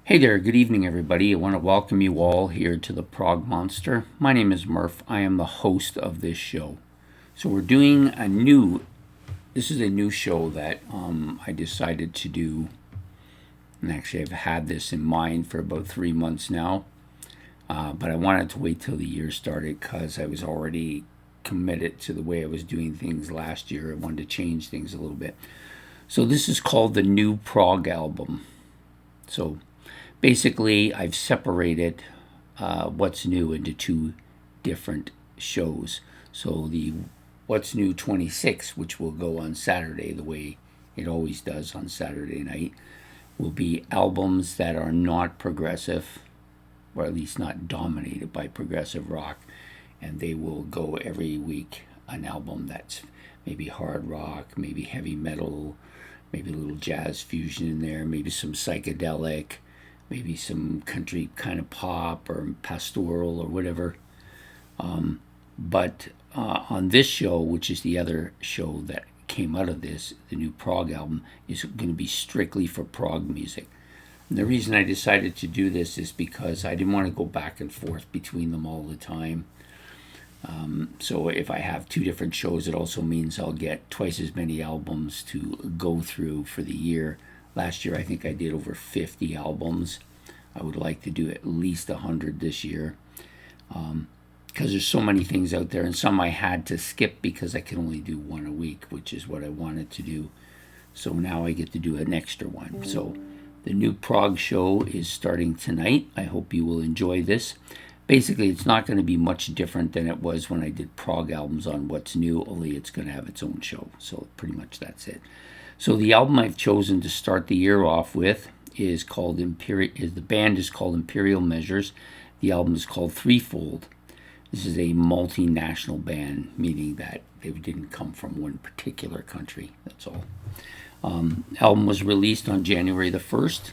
Hey there, good evening, everybody. I want to welcome you all here to the Prog Monster. My name is Murph. I am the host of this show. So we're doing this is a new show that I decided to do. And actually, I've had this in mind for about 3 months now. But I wanted to wait till the year started because I was already committed to the way I was doing things last year. I wanted to change things a little bit. So this is called the New Prog Album. So basically, I've separated What's New into two different shows. So the What's New 26, which will go on Saturday the way it always does on Saturday night, will be albums that are not progressive, or at least not dominated by progressive rock. And they will go every week an album that's maybe hard rock, maybe heavy metal, maybe a little jazz fusion in there, maybe some psychedelic, maybe some country kind of pop or pastoral or whatever. But on this show, which is the other show that came out of this, the new Prog album, is going to be strictly for prog music. And the reason I decided to do this is because I didn't want to go back and forth between them all the time. So if I have two different shows, it also means I'll get twice as many albums to go through for the year. Last year, I think I did over 50 albums. I would like to do at least 100 this year because there's so many things out there, and some I had to skip because I can only do one a week, which is what I wanted to do. So now I get to do an extra one. So the new Prog show is starting tonight. I hope you will enjoy this. Basically, it's not going to be much different than it was when I did Prog albums on What's New, only it's going to have its own show. So pretty much that's it. So the album I've chosen to start the year off with is called Imperial. The band is called Imperial Measures. The album is called Threefold. This is a multinational band, meaning that they didn't come from one particular country. That's all. Album was released on January the 1st,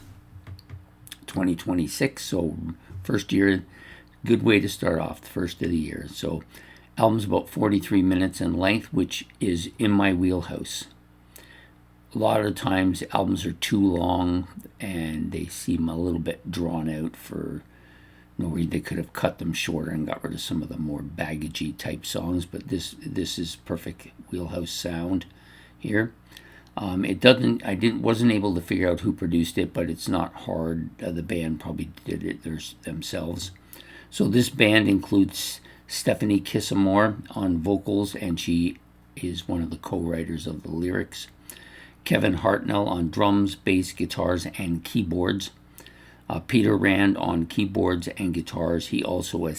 2026. So first year, good way to start off the first of the year. So album's about 43 minutes in length, which is in my wheelhouse. A lot of times albums are too long and they seem a little bit drawn out for no reason. They could have cut them shorter and got rid of some of the more baggagey type songs, but this is perfect wheelhouse sound here. Wasn't able to figure out who produced it, but it's not hard. The band probably did it themselves. So this band includes Stephanie Kissamore on vocals, and she is one of the co-writers of the lyrics. Kevin Hartnell on drums, bass, guitars, and keyboards. Peter Rand on keyboards and guitars. He also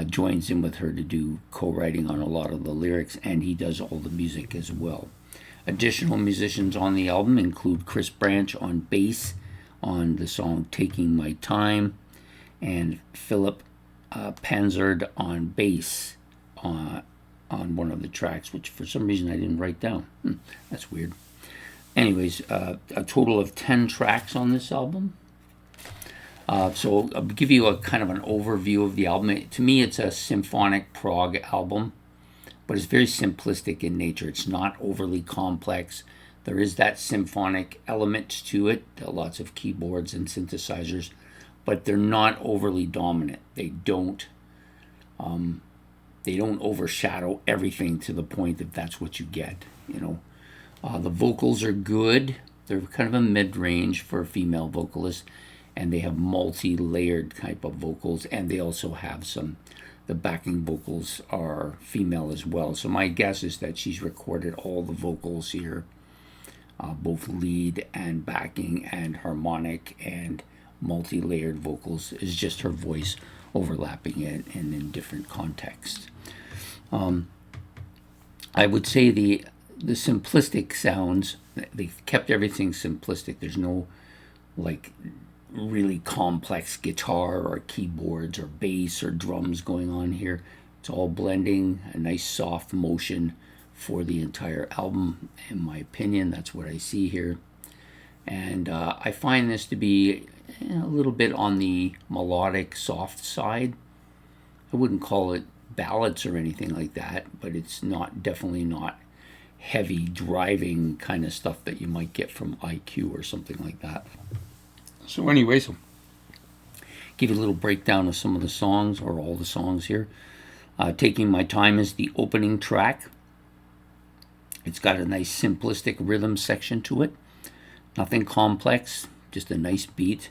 joins in with her to do co-writing on a lot of the lyrics, and he does all the music as well. Additional musicians on the album include Chris Branch on bass on the song Taking My Time, and Philip Panzard on bass on one of the tracks, which for some reason I didn't write down. That's weird. Anyways, a total of 10 tracks on this album. So I'll give you a kind of an overview of the album. To me, it's a symphonic prog album, but it's very simplistic in nature. It's not overly complex. There is that symphonic element to it, lots of keyboards and synthesizers, but they're not overly dominant. They don't overshadow everything to the point that that's what you get. The vocals are good. They're kind of a mid-range for a female vocalist, and they have multi-layered type of vocals, and they also have the backing vocals are female as well. So my guess is that she's recorded all the vocals here, both lead and backing and harmonic and multi-layered vocals. Is just her voice overlapping it and in different contexts. I would say the simplistic sounds, they've kept everything simplistic. There's no really complex guitar or keyboards or bass or drums going on here. It's all blending, a nice soft motion for the entire album, in my opinion. That's what I see here. And I find this to be a little bit on the melodic, soft side. I wouldn't call it ballads or anything like that, but it's definitely not heavy driving kind of stuff that you might get from IQ or something like that. So anyway, so give you a little breakdown of some of the songs, or all the songs here. Taking My Time is the opening track. It's got a nice simplistic rhythm section to it. Nothing complex, just a nice beat.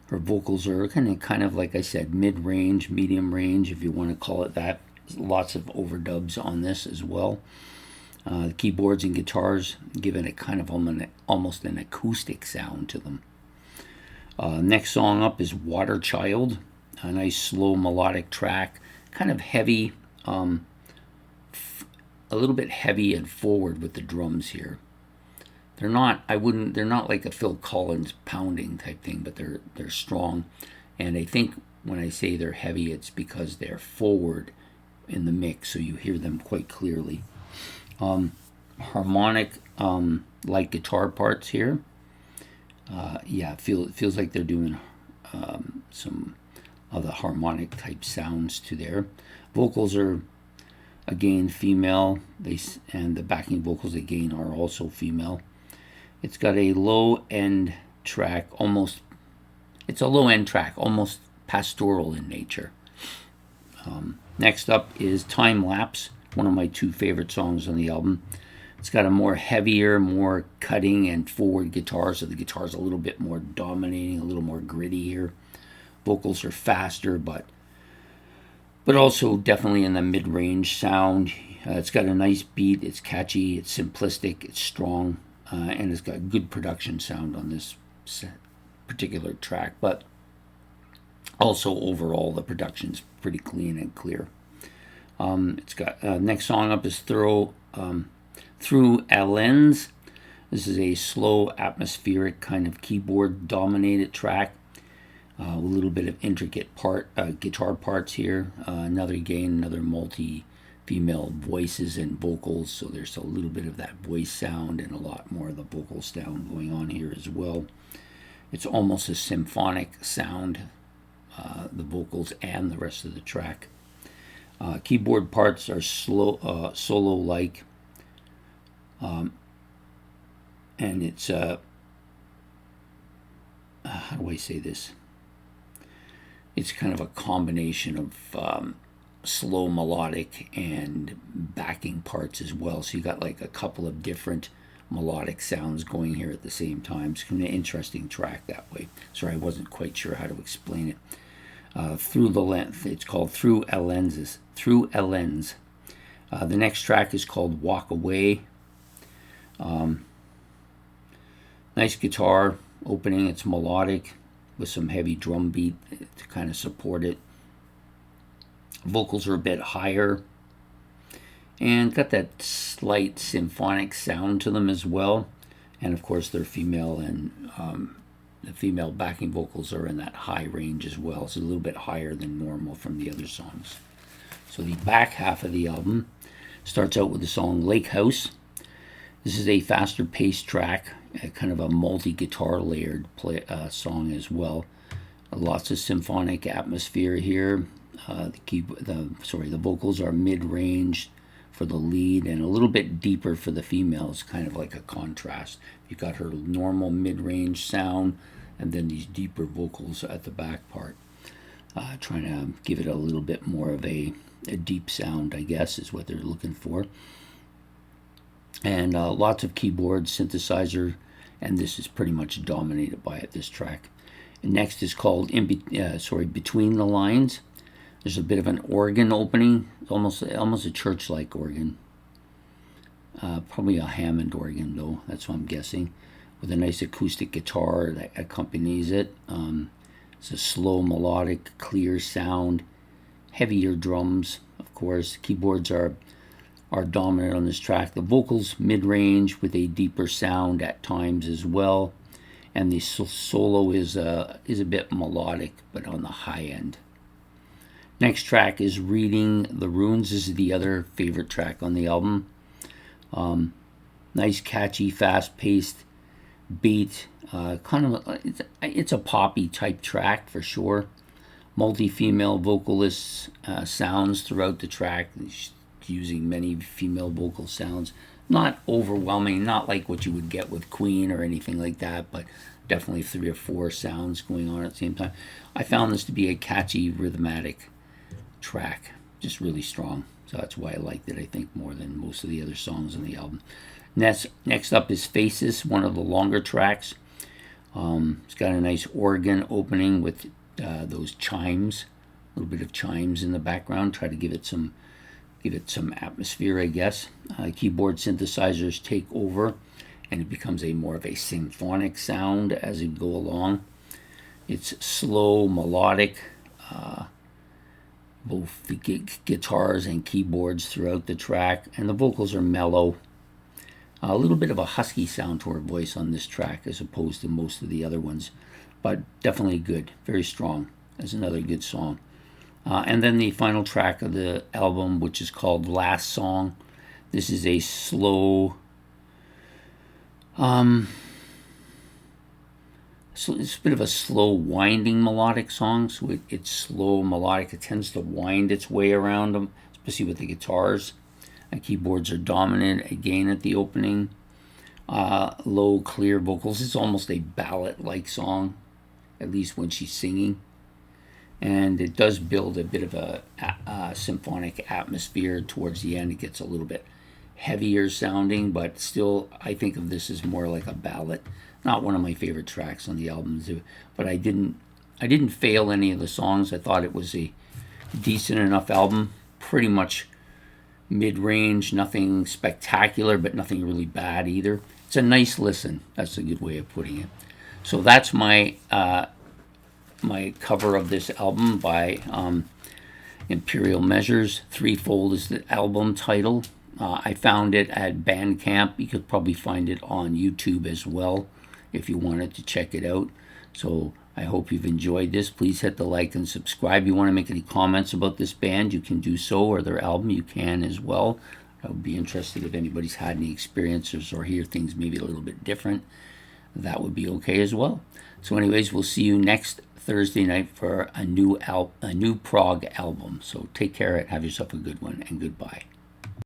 Her vocals are kind of like I said, mid-range, medium range, if you want to call it that. Lots of overdubs on this as well. The keyboards and guitars giving it kind of almost an acoustic sound to them. Next song up is Water Child, a nice slow melodic track, kind of heavy, a little bit heavy and forward with the drums here. They're not like a Phil Collins pounding type thing, but they're strong. And I think when I say they're heavy, it's because they're forward in the mix, so you hear them quite clearly. Harmonic like guitar parts here. It feels like they're doing some of the harmonic type sounds to there. Vocals are again female, and the backing vocals again are also female. It's got a low end track, almost pastoral in nature. Next up is Time Lapse, one of my two favorite songs on the album. It's got a more heavier, more cutting and forward guitar, so the guitar's a little bit more dominating, a little more gritty here. Vocals are faster, but also definitely in the mid-range sound. It's got a nice beat, it's catchy, it's simplistic, it's strong, and it's got good production sound on this particular track, but also overall the production's pretty clean and clear. It's got next song up is Through a Lens. This is a slow, atmospheric kind of keyboard-dominated track. A little bit of intricate guitar parts here. Another multi-female voices and vocals, so there's a little bit of that voice sound and a lot more of the vocal sound going on here as well. It's almost a symphonic sound, the vocals and the rest of the track. Keyboard parts are slow, solo-like, and it's how do I say this? It's kind of a combination of slow melodic and backing parts as well. So you got like a couple of different melodic sounds going here at the same time. It's kind of an interesting track that way. Sorry, I wasn't quite sure how to explain it. Through the Length. It's called Through a Lens. The next track is called Walk Away. Nice guitar opening. It's melodic with some heavy drum beat to kind of support it. Vocals are a bit higher and got that slight symphonic sound to them as well. And of course they're female, and the female backing vocals are in that high range as well. It's a little bit higher than normal from the other songs. So the back half of the album starts out with the song Lake House. This is a faster paced track, kind of a multi-guitar layered song as well. Lots of symphonic atmosphere here. The vocals are mid-range for the lead and a little bit deeper for the females, kind of like a contrast. You got her normal mid-range sound and then these deeper vocals at the back part, trying to give it a little bit more of a deep sound, I guess, is what they're looking for. And lots of keyboard, synthesizer, and this is pretty much dominated by it, this track. And next is called Between the Lines. There's a bit of an organ opening, almost a church-like organ. Probably a Hammond organ, though, that's what I'm guessing, with a nice acoustic guitar that accompanies it. It's a slow, melodic, clear sound, heavier drums, of course. Keyboards are dominant on this track. The vocals mid-range with a deeper sound at times as well, and the solo is a bit melodic, but on the high end. Next track is Reading the Runes. This is the other favorite track on the album. Nice, catchy, fast-paced beat. It's a poppy type track for sure. Multi-female vocalists sounds throughout the track, using many female vocal sounds. Not overwhelming, not like what you would get with Queen or anything like that, but definitely 3 or 4 sounds going on at the same time. I found this to be a catchy, rhythmatic track, just really strong. So that's why I liked it, I think, more than most of the other songs on the album. Next up is Faces, one of the longer tracks. It's got a nice organ opening with those chimes, a little bit of chimes in the background. Try to give it some atmosphere, I guess. Keyboard synthesizers take over, and it becomes more of a symphonic sound as it go along. It's slow, melodic, both the guitars and keyboards throughout the track, and the vocals are mellow. A little bit of a husky sound to her voice on this track as opposed to most of the other ones, but definitely good, very strong. That's another good song. And then the final track of the album, which is called Last Song. This is a slow, so it's a bit of a slow winding melodic song. So it's slow melodic. It tends to wind its way around them, especially with the guitars. Keyboards are dominant again at the opening. Low, clear vocals. It's almost a ballad-like song, at least when she's singing. And it does build a bit of a symphonic atmosphere towards the end. It gets a little bit heavier sounding, but still I think of this as more like a ballad. Not one of my favorite tracks on the album, but I didn't fail any of the songs. I thought it was a decent enough album, pretty much mid-range, nothing spectacular, but nothing really bad either. It's a nice listen. That's a good way of putting it. So that's my my cover of this album by Imperial Measures. Threefold is the album title. I found it at Bandcamp. You could probably find it on YouTube as well if you wanted to check it out. So I hope you've enjoyed this. Please hit the like and subscribe. If you want to make any comments about this band, you can do so, or their album, you can as well. I would be interested if anybody's had any experiences or hear things maybe a little bit different. That would be okay as well. So anyways, we'll see you next Thursday night for a new Prog album. So take care and have yourself a good one, and goodbye.